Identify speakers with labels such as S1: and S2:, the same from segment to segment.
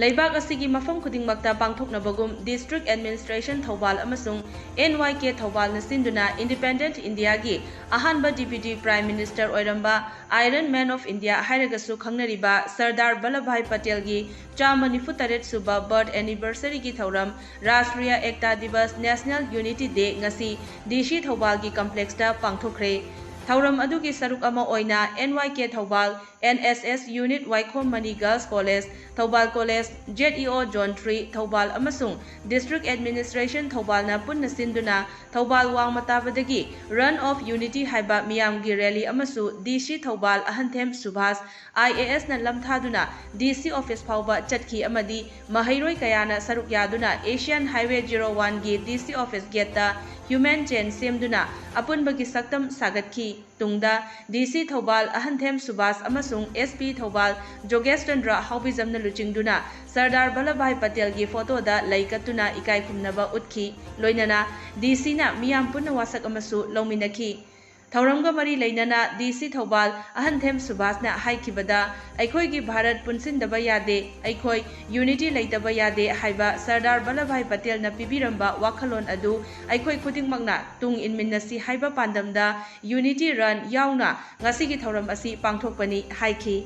S1: Leibak asigi mafam khudingmakta pangthoknabagum District Administration Thobal amasung NYK Thobal na sinduna Independent India gi ahanba Deputy Prime Minister oiramba Iron Man of India hairagasu khangnariba Sardar Vallabhbhai Patel gi chama 94 suba birth anniversary gi thauram Rashtriya Ekta Divas National Unity Day ngasi DC Thobal gi complex ta pangthokre. Thauram adugi saruk ama oina NYK Thobal NSS Unit Waikhom Mani Girls College Thobal College ZEO Zone 3 Thobal amasung District Administration Thobal na punna sinduna Thobal wang matabadagi Run of Unity haiba miyamgi rally amasu DC Thobal ahanthem Subhas IAS na lamthaduna DC office phauba chatki amadi mahairoi kayana saruk yaduna Asian Highway 01 gi DC office gate ta human chain semduna apunbagi saktam sagatki tungda DC Thobal ahanthem Subhas amasung SP Thobal Jogesh Chandra haubizamna luchingduna Sardar Vallabhbhai Patel gi photo da laikatuna ikai khumnaba utki loinana DC na miyam punna wasak amasu lawminaki Thauramga mari leinana DC Thobal ahanthem Subhas na haikibada aikoi gi Bharat punsindaba yade aikoi unity leitaba yade haiba Sardar Vallabhbhai Patel na pibiramba wakhalon adu aikoi khudingmakna tung inminnasi haiba pandamda unity run yauna ngasi gi thauram asi pangthokpani haiki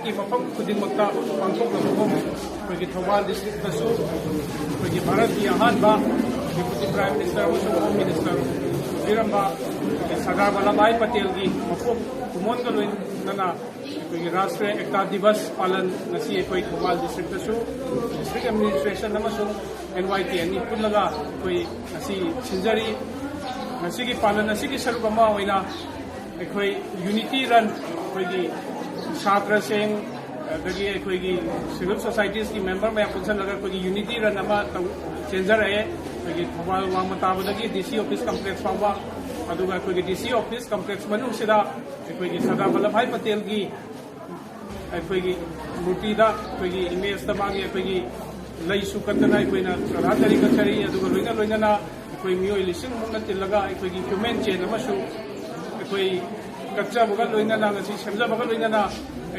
S2: की मफम खुदिंगमक्ता पांथोक्नबगुम अखोइगी Thoubal district दसु अखोइगी भारत की अहानबा deputy prime minister अमसुंग home minister बिरंबा सरदार वल्लभभाई पटेल की मफुक कुमोनगा लोइनना अखोइगी राष्ट्रीय एकता दिवस पालन ngasi अखोइ थौबाल डिस्ट्रिक्ट दसु डिस्ट्रिक्ट एडमिनिस्ट्रेशन अमसुंग NYK अनि पुल्लगा अखोइ ngasi सिंजरी ngasi की पालन ngasi की सरुक अमा ओइना अखोइ यूनिटी रन अखोइगी छात्र सिंह दगी अखोइगी सिविल सोसाइटीज की मेंबर में पुनसन लगा कोई यूनिटी रन अमा चेंजर है अखोइगी थौबाल वांग मताबदगी DC ऑफिस कॉम्प्लेक्स फाउबा अदुगा अखोइगी DC ऑफिस कॉम्प्लेक्स मनु सिदा अखोइगी सरदार वल्लभभाई पटेल की अखोइगी मूर्ति दा अखोइगी इमेज दा मागी अखोइगी लई सुकतना अखोइना श्रद्धांजलि कचरी अदुगा लोइना लोइना अखोइ मियोइ लिसिंग मुंगना तिलगा अखोइगी ह्यूमन चेन अमसु अखोइ कच्चा बगल लोइना ngasi semja बगल लोइना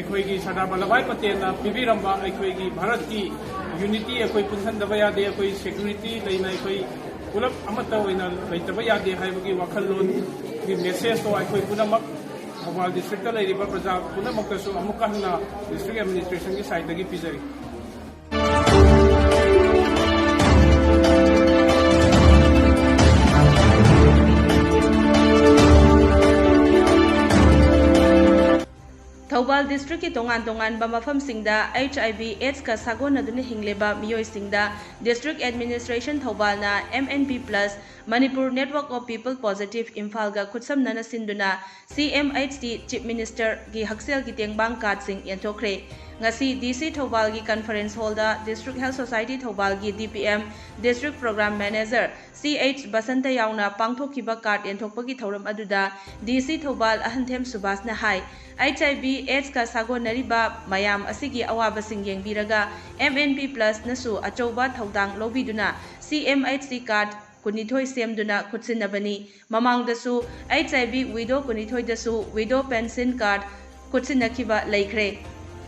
S2: अखोइगी सरदार वल्लभभाई पटेल ना पिबिरंबा अखोइगी भारत की यूनिटी अखोइ पुनहनदबा यादे अखोइ सिक्योरिटी लेना अखोइ पुलप अमता ओइना लेतबा यादे हाइबगी वखललोन की मेसेज तो अखोइ पुनमक थौबाल डिस्ट्रिक्ट लेरिबा प्रजा पुनमकसु अमुकहना डिस्ट्रिक्ट एडमिनिस्ट्रेशन की side दगी पिजरी
S1: Thobal District ki tongan mafam singda HIV/AIDS ka sagon aduna hingleba miyoi singda District Administration Thobal na MNP Plus Manipur Network of People Positive Imphal ga khutsam nana sinduna CMHT Chief Minister gi haksel gi tengbang card sing yanthokre ngasi DC Thobal gi Conference Hall da District Health Society Thobal gi DPM District Program Manager CH Basanta yauna pangthokiba card yanthokpagi thauram aduda DC Thobal ahanthem Subhas na hai HIV/AIDS ka sagonariba mayam asigi awabasing yengbiraga MNP Plus nasu achouba thaudang lobiduna CMHC card kunithoi semduna khutsinabani mamangdasu HIV widow kunithoi dasu widow pension card khutsinakhiba laikre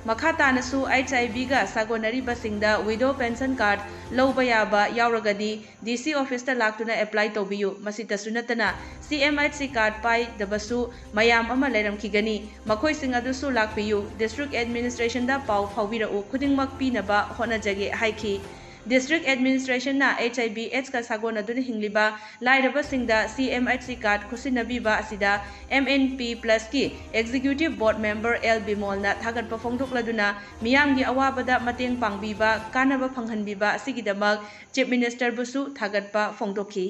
S1: makata nasu HIV ga sagonariba singda widow pension card lowba yaba yauragadi DC office ta laktuna apply tobiyu masitasu natana CMHC card pai dabasu mayam ama leiramkhigani makhoi sing adusu lakpiyu district administration da pau phawbirau khudingmak pinaba honajage haiki District Administration na HIV/AIDS ka sagon aduna hingliba lairaba singda CMHC card khusinabiba asida MNP Plus ki Executive Board Member L Bimol na thagat pa phongdokladuna miyamgi awabada mateng pangbiba kanaba phanghanbiba asigidamak Chief Minister busu thagat pa phongdokhi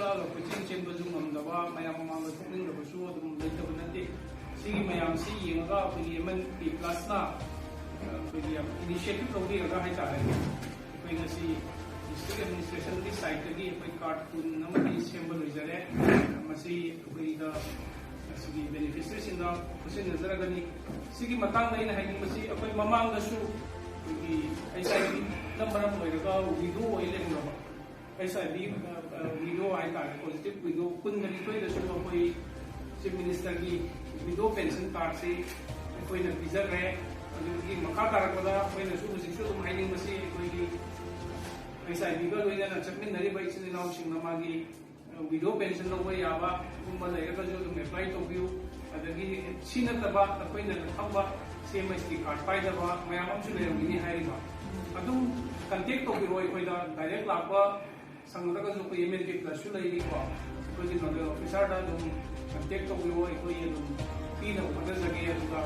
S2: कुचिंग चेंब जुमदबा मयाम मांग थोकनिंग रबसु अदुम लेतब नते सिगी मयाम सि येंगा अखोइगी MNP Plus ना अखोइगी initiative लौबीरगा हाइतारे अखोइ ngasi district administration की side की अखोइ card पुन नमदि symbol लइजरे मसी अखोइ दा sigi beneficiaries in the person nazaragani sigi matang na ina hiding masi akoy mamang dasu SIB number of widow oil SIB widow ay tari positive widow kun na ito dasu akoy chief minister ki widow pension card si akoy nagpizagre akoy makakarakada akoy nasu musisyo tum hiding masi akoy SIB ka loy na nagsamin na riba isininaw sing namagi widow pension lo way aba kung malay ka jo tum apply to view adagi sinataba akoy na thamba CMST card paidaba mayam amsu lerugini hairiba adum contact to biro akoy da direct lakba sangraga jo ko email ke plus lay ko ko ji nodal officer da dum contact to biro akoy dum pina ko da jage aduga